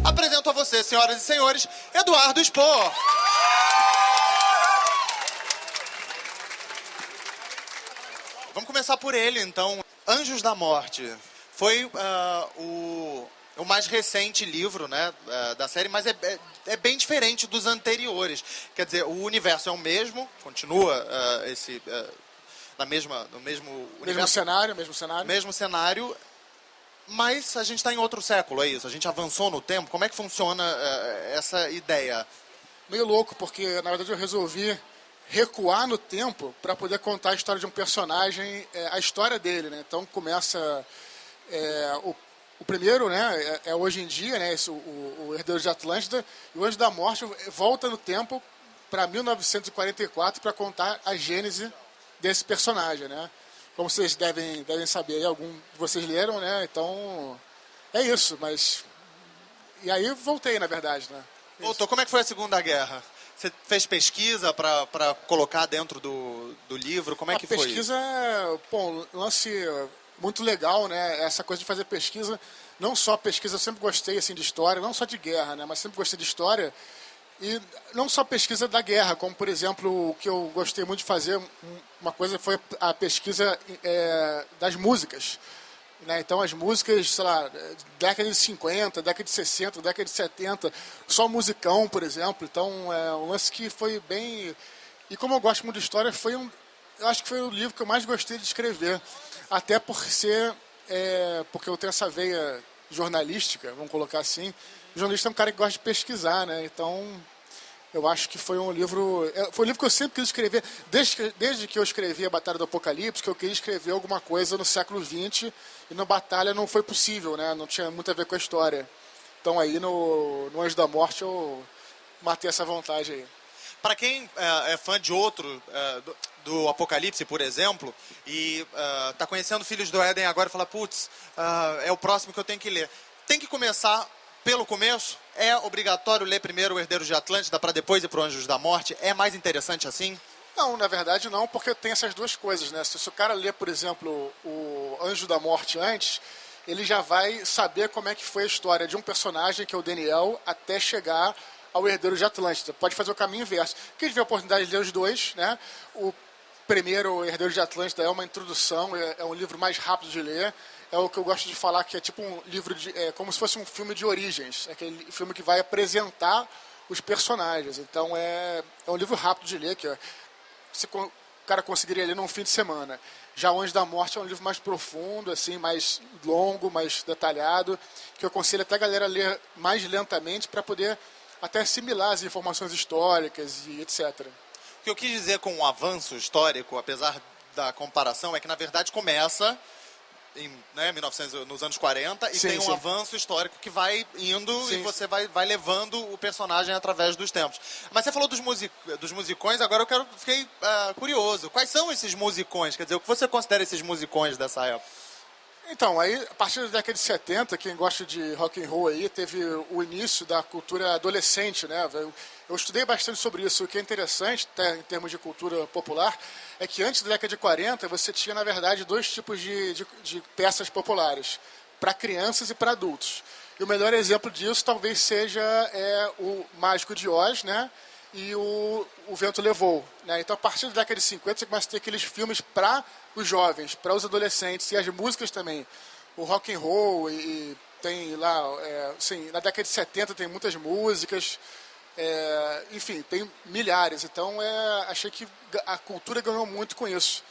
apresento a você, senhoras e senhores, Eduardo Spor. Vamos começar por ele, então. Anjos da Morte. Foi o mais recente livro, né, da série, mas é bem diferente dos anteriores. Quer dizer, o universo é o mesmo, continua no mesmo universo, mesmo cenário, mas a gente está em outro século, é isso? A gente avançou no tempo? Como é que funciona essa ideia? Meio louco, porque na verdade eu resolvi recuar no tempo para poder contar a história de um personagem, a história dele, né? Então começa o primeiro, né, é hoje em dia, né, o Herdeiro de Atlântida, e o Anjo da Morte volta no tempo para 1944 para contar a gênese desse personagem, né? Como vocês devem saber, algum de vocês leram, né? Então é isso, mas e aí eu voltei, na verdade, né? Voltou. Como é que foi a Segunda Guerra? Você fez pesquisa para colocar dentro do livro? Como é que foi? A pesquisa, bom, um lance muito legal, né? Essa coisa de fazer pesquisa, não só pesquisa, eu sempre gostei assim de história, não só de guerra, né? Mas sempre gostei de história. E não só pesquisa da guerra, como, por exemplo, o que eu gostei muito de fazer, uma coisa foi a pesquisa das músicas. Né? Então, as músicas, sei lá, década de 50, década de 60, década de 70, só musicão, por exemplo. Então, é um lance que foi bem... E como eu gosto muito de história, eu acho que foi o livro que eu mais gostei de escrever. Até por ser... porque eu tenho essa veia jornalística, vamos colocar assim. O jornalista é um cara que gosta de pesquisar, né? Então, eu acho que foi um livro que eu sempre quis escrever, desde que eu escrevi a Batalha do Apocalipse, que eu queria escrever alguma coisa no século XX, e na Batalha não foi possível, né? Não tinha muito a ver com a história. Então aí no Anjo da Morte eu matei essa vontade aí. Para quem é fã de outro, do Apocalipse, por exemplo, e está conhecendo Filhos do Éden agora e fala, putz, é o próximo que eu tenho que ler. Tem que começar pelo começo? É obrigatório ler primeiro o Herdeiro de Atlântida para depois ir para o Anjos da Morte? É mais interessante assim? Não, na verdade não, porque tem essas duas coisas, né? Se o cara ler, por exemplo, o Anjo da Morte antes, ele já vai saber como é que foi a história de um personagem, que é o Daniel, até chegar ao Herdeiro de Atlântida. Pode fazer o caminho inverso. Quem tiver a oportunidade de ler os dois, né? O primeiro, o Herdeiro de Atlântida, é uma introdução, é um livro mais rápido de ler. É o que eu gosto de falar, que é tipo um livro como se fosse um filme de origens. É aquele filme que vai apresentar os personagens. Então é um livro rápido de ler, que o cara conseguiria ler num fim de semana. Já o Anjo da Morte é um livro mais profundo, assim, mais longo, mais detalhado, que eu aconselho até a galera a ler mais lentamente para poder até assimilar as informações históricas e etc. O que eu quis dizer com o avanço histórico, apesar da comparação, é que na verdade começa nos anos 40 e tem um avanço histórico que vai indo e você vai levando o personagem através dos tempos. Mas você falou dos musicões, agora fiquei curioso. Quais são esses musicões? Quer dizer, o que você considera esses musicões dessa época? Então, aí, a partir da década de 70, quem gosta de rock and roll aí, teve o início da cultura adolescente, né? Eu estudei bastante sobre isso. O que é interessante, até em termos de cultura popular, é que antes da década de 40, você tinha, na verdade, dois tipos de peças populares, para crianças e para adultos. E o melhor exemplo disso talvez seja o Mágico de Oz, né? E o Vento Levou, né? Então, a partir da década de 50, você começa a ter aqueles filmes para os jovens, para os adolescentes, e as músicas também. O rock and roll, e tem lá, na década de 70 tem muitas músicas, enfim, tem milhares. Então, achei que a cultura ganhou muito com isso.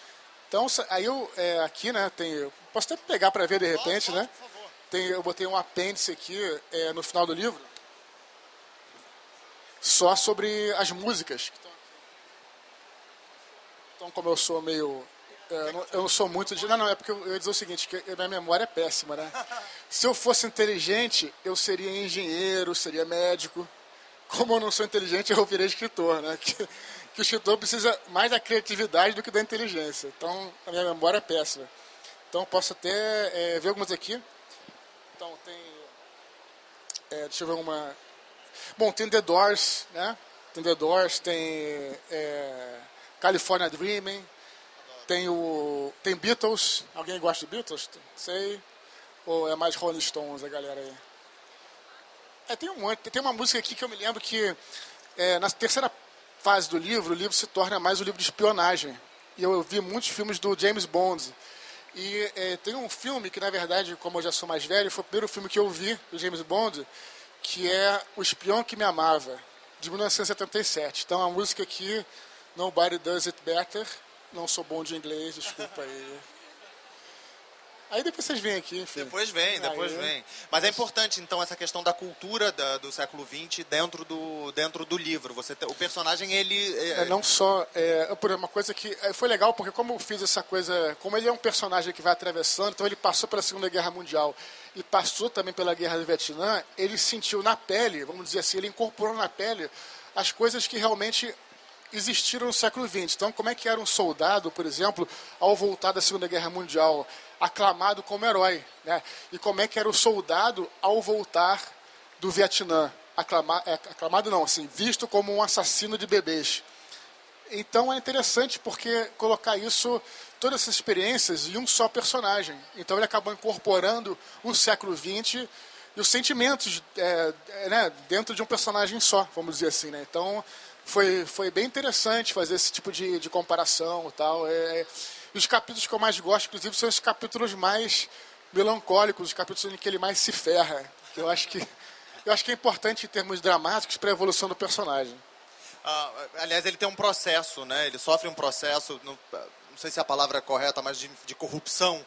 Então, aí aqui, né, posso até pegar para ver de repente, né? Eu botei um apêndice aqui no final do livro, só sobre as músicas. Então, como eu sou meio... eu não sou muito de... Não, é porque eu ia dizer o seguinte, que a minha memória é péssima, né? Se eu fosse inteligente, eu seria engenheiro, seria médico. Como eu não sou inteligente, eu virei escritor, né? Que o escritor precisa mais da criatividade do que da inteligência. Então, a minha memória é péssima. Então, eu posso até ver algumas aqui. Então, tem... deixa eu ver uma... Bom, tem The Doors, né? Tem The Doors, tem California Dreaming, tem Beatles. Alguém gosta de Beatles? Sei. Ou é mais Rolling Stones a galera aí? Tem um monte. Tem uma música aqui que eu me lembro que na terceira fase do livro, o livro se torna mais um livro de espionagem. E eu vi muitos filmes do James Bond. E tem um filme que, na verdade, como eu já sou mais velho, foi o primeiro filme que eu vi do James Bond, que é O Espião que Me Amava, de 1977. Então a música aqui, Nobody Does It Better. Não sou bom de inglês, desculpa aí. Aí depois vocês vêm aqui, enfim. Depois vem. Mas é importante, então, essa questão da cultura do século XX dentro do livro. O personagem, ele... Não só... por uma coisa que... foi legal, porque como eu fiz essa coisa... Como ele é um personagem que vai atravessando, então ele passou pela Segunda Guerra Mundial e passou também pela Guerra do Vietnã, ele sentiu na pele, vamos dizer assim, ele incorporou na pele as coisas que realmente existiram no século XX. Então, como é que era um soldado, por exemplo, ao voltar da Segunda Guerra Mundial, aclamado como herói, né? E como é que era o soldado ao voltar do Vietnã, aclamado não, assim, visto como um assassino de bebês. Então é interessante porque colocar isso, todas essas experiências em um só personagem. Então ele acabou incorporando o século XX e os sentimentos né, dentro de um personagem só, vamos dizer assim, né? Então foi bem interessante fazer esse tipo de comparação e tal. E os capítulos que eu mais gosto, inclusive, são os capítulos mais melancólicos, os capítulos em que ele mais se ferra. Que eu acho que é importante em termos dramáticos para a evolução do personagem. Aliás, ele tem um processo, né? Ele sofre um processo, não sei se é a palavra correta, mas de corrupção,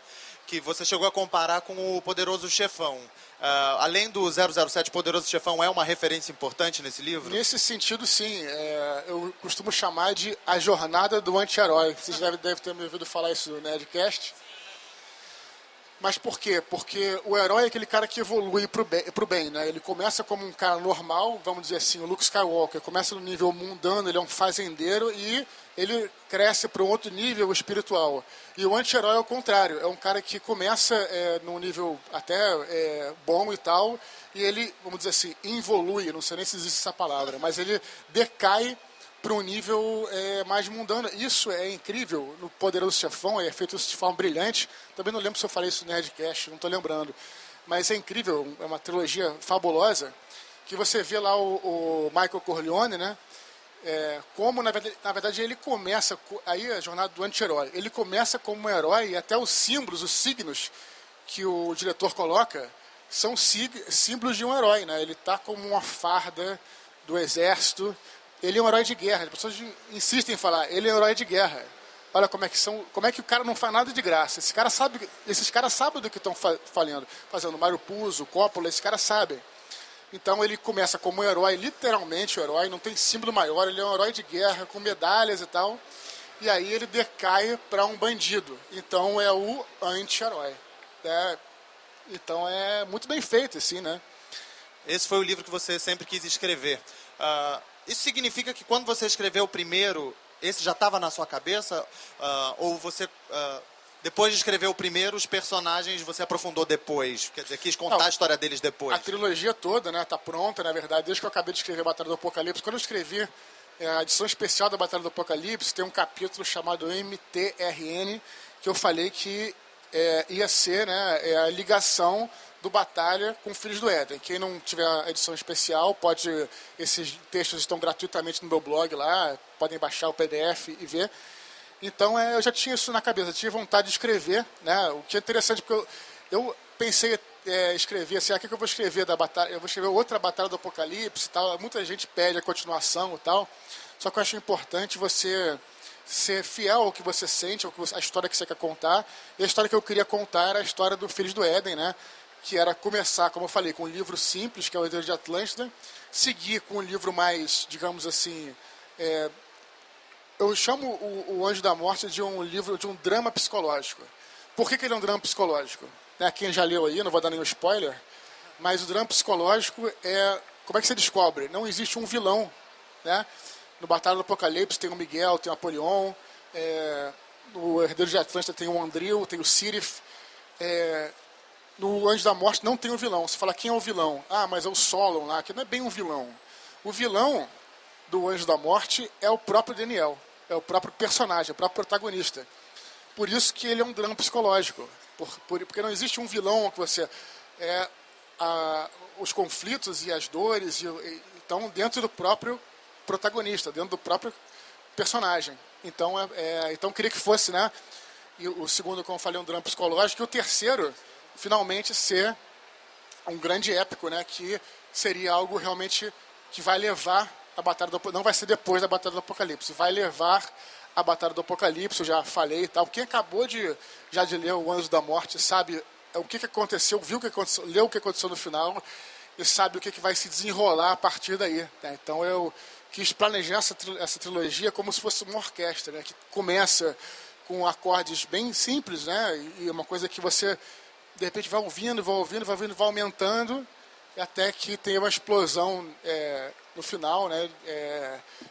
que você chegou a comparar com o Poderoso Chefão. Além do 007, Poderoso Chefão é uma referência importante nesse livro? Nesse sentido, sim. Eu costumo chamar de a jornada do anti-herói. Vocês devem ter me ouvido falar isso no Nerdcast. Mas por quê? Porque o herói é aquele cara que evolui pro bem, né? Ele começa como um cara normal, vamos dizer assim, o Luke Skywalker começa no nível mundano, ele é um fazendeiro e ele cresce para um outro nível espiritual. E o anti-herói é o contrário, é um cara que começa num nível até bom e tal, e ele, vamos dizer assim, involui, não sei nem se existe essa palavra, mas ele decai para um nível mais mundano. Isso é incrível. No Poderoso Chefão é feito de forma brilhante. Também não lembro se eu falei isso no Nerdcast, não estou lembrando. Mas é incrível, é uma trilogia fabulosa, que você vê lá o Michael Corleone, né? Como, na verdade, ele começa... Aí a jornada do anti-herói. Ele começa como um herói e até os símbolos, os signos que o diretor coloca são símbolos de um herói, né? Ele está como uma farda do exército. Ele é um herói de guerra. As pessoas insistem em falar, ele é um herói de guerra. Olha como é que o cara não faz nada de graça. Esses caras sabem do que estão fazendo. Mário Puzo, Coppola, esses caras sabem. Então ele começa como um herói, literalmente um herói, não tem símbolo maior, ele é um herói de guerra, com medalhas e tal. E aí ele decai para um bandido. Então é o anti-herói. Então é muito bem feito, assim, né? Esse foi o livro que você sempre quis escrever. Isso significa que quando você escreveu o primeiro, esse já estava na sua cabeça? Ou você, depois de escrever o primeiro, os personagens você aprofundou depois? Quer dizer, quis contar a história deles depois? A trilogia toda, né, tá pronta, na verdade. Desde que eu acabei de escrever Batalha do Apocalipse. Quando eu escrevi a edição especial da Batalha do Apocalipse, tem um capítulo chamado MTRN, que eu falei que ia ser, né, a ligação do Batalha com Filhos do Éden. Quem não tiver a edição especial, esses textos estão gratuitamente no meu blog lá, podem baixar o PDF e ver. Então eu já tinha isso na cabeça, tinha vontade de escrever, né? O que é interessante, porque eu pensei escrever assim, o que eu vou escrever da batalha? Eu vou escrever outra Batalha do Apocalipse e tal. Muita gente pede a continuação e tal. Só que eu acho importante você ser fiel ao que você sente, a história que você quer contar. E a história que eu queria contar era a história do Filhos do Éden, né? Que era começar, como eu falei, com um livro simples, que é o Herdeiro de Atlântida, seguir com um livro mais, digamos assim, eu chamo o Anjo da Morte de um livro, de um drama psicológico. Por que ele é um drama psicológico? Quem já leu aí, não vou dar nenhum spoiler, mas o drama psicológico como é que você descobre? Não existe um vilão, né? No Batalha do Apocalipse tem o Miguel, tem o Apolion, no Herdeiro de Atlântida tem o Andril, tem o Sirif, no Anjo da Morte não tem um vilão. Você fala, quem é o vilão? Mas é o Solon lá, que não é bem um vilão. O vilão do Anjo da Morte é o próprio Daniel, é o próprio personagem, é o próprio protagonista. Por isso que ele é um drama psicológico, porque não existe um vilão que você... os conflitos e as dores estão dentro do próprio protagonista, dentro do próprio personagem. Então, então eu queria que fosse, né? E o segundo, como eu falei, um drama psicológico, e o terceiro, finalmente, ser um grande épico, né? Que seria algo realmente que vai levar a Batalha do Apocalipse. Não vai ser depois da Batalha do Apocalipse, vai levar a Batalha do Apocalipse, eu já falei e tal. Quem acabou de ler o Anjos da Morte sabe o que aconteceu, viu o que aconteceu, leu o que aconteceu no final e sabe o que vai se desenrolar a partir daí, né? Então eu quis planejar essa trilogia como se fosse uma orquestra, né? Que começa com acordes bem simples, né? E uma coisa que você, de repente, vai ouvindo, vai aumentando, até que tem uma explosão no final, né?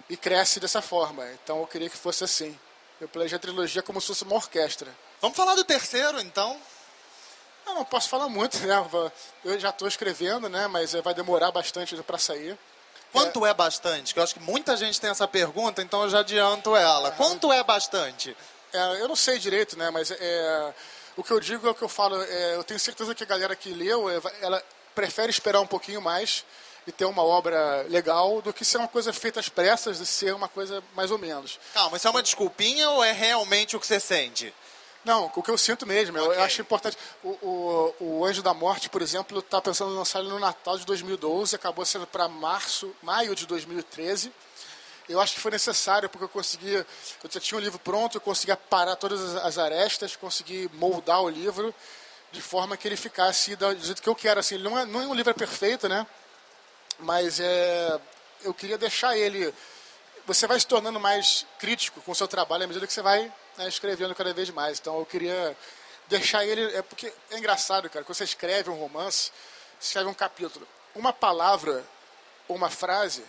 E cresce dessa forma. Então eu queria que fosse assim. Eu planejei a trilogia como se fosse uma orquestra. Vamos falar do terceiro, então? Eu não posso falar muito, né? Eu já estou escrevendo, né? Mas vai demorar bastante para sair. Quanto é bastante? Que eu acho que muita gente tem essa pergunta, então eu já adianto ela. Quanto é bastante? Eu não sei direito, né? Mas o que eu digo é o que eu falo. Eu tenho certeza que a galera que leu, ela prefere esperar um pouquinho mais e ter uma obra legal do que ser uma coisa feita às pressas e ser uma coisa mais ou menos. Calma, isso é uma desculpinha ou é realmente o que você sente? Não, o que eu sinto mesmo. Okay. Eu acho importante. O Anjo da Morte, por exemplo, está pensando em lançar ele no Natal de 2012, acabou sendo para maio de 2013. Eu acho que foi necessário, porque eu já tinha o livro pronto, eu conseguia parar todas as arestas, consegui moldar o livro de forma que ele ficasse do jeito que eu quero. Assim, ele não é um livro perfeito, né? Mas eu queria deixar ele... Você vai se tornando mais crítico com o seu trabalho à medida que você vai, né, escrevendo cada vez mais. Então eu queria deixar ele... Porque é engraçado, cara, quando você escreve um romance, você escreve um capítulo. Uma palavra ou uma frase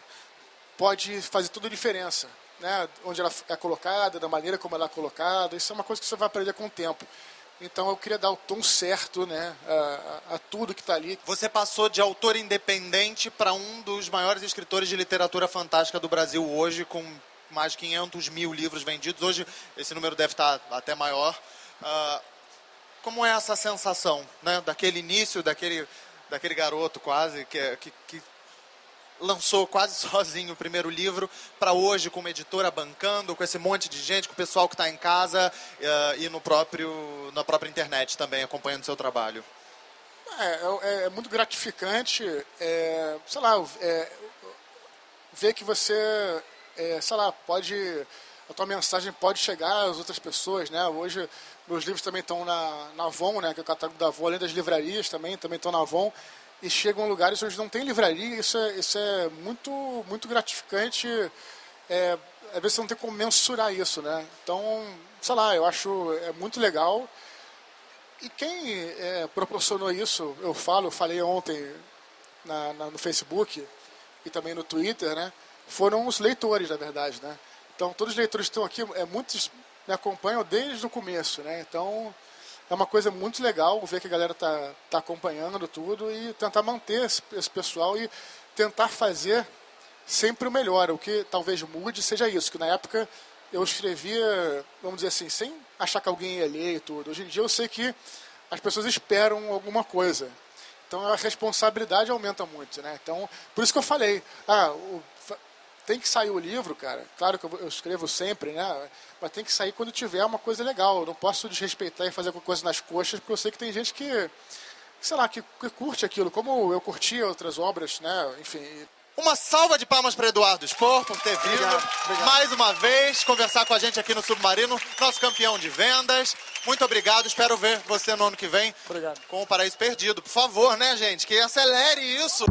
pode fazer toda a diferença, né? Onde ela é colocada, da maneira como ela é colocada. Isso é uma coisa que você vai aprender com o tempo. Então eu queria dar o tom certo, né, a tudo que está ali. Você passou de autor independente para um dos maiores escritores de literatura fantástica do Brasil hoje, com mais de 500 mil livros vendidos. Hoje esse número deve estar até maior. Como é essa sensação, né, daquele início, daquele garoto quase que lançou quase sozinho o primeiro livro, para hoje com uma editora bancando, com esse monte de gente, com o pessoal que está em casa e na própria internet também, acompanhando o seu trabalho? É muito gratificante, sei lá, ver que você, sei lá, a tua mensagem pode chegar às outras pessoas, né? Hoje meus livros também estão na Avon, né? Que é o catálogo da Avon, além das livrarias também estão na Avon. E chegam em lugares onde não tem livraria, isso é muito, muito gratificante. Às vezes você não tem como mensurar isso, né? Então, sei lá, eu acho muito legal. E quem proporcionou isso, eu falei ontem no Facebook e também no Twitter, né? Foram os leitores, na verdade, né? Então, todos os leitores que estão aqui, muitos me acompanham desde o começo, né? Então... é uma coisa muito legal ver que a galera tá acompanhando tudo e tentar manter esse pessoal e tentar fazer sempre o melhor. O que talvez mude seja isso, que na época eu escrevia, vamos dizer assim, sem achar que alguém ia ler e tudo. Hoje em dia eu sei que as pessoas esperam alguma coisa. Então a responsabilidade aumenta muito, né? Então, por isso que eu falei, tem que sair o livro, cara. Claro que eu escrevo sempre, né? Mas tem que sair quando tiver uma coisa legal. Eu não posso desrespeitar e fazer alguma coisa nas coxas, porque eu sei que tem gente que, sei lá, que curte aquilo, como eu curtia outras obras, né? Enfim. Uma salva de palmas para Eduardo Spohr por ter vindo Obrigado. Mais uma vez conversar com a gente aqui no Submarino, nosso campeão de vendas. Muito obrigado, espero ver você no ano que vem. Obrigado. Com o Paraíso Perdido. Por favor, né, gente? Que acelere isso.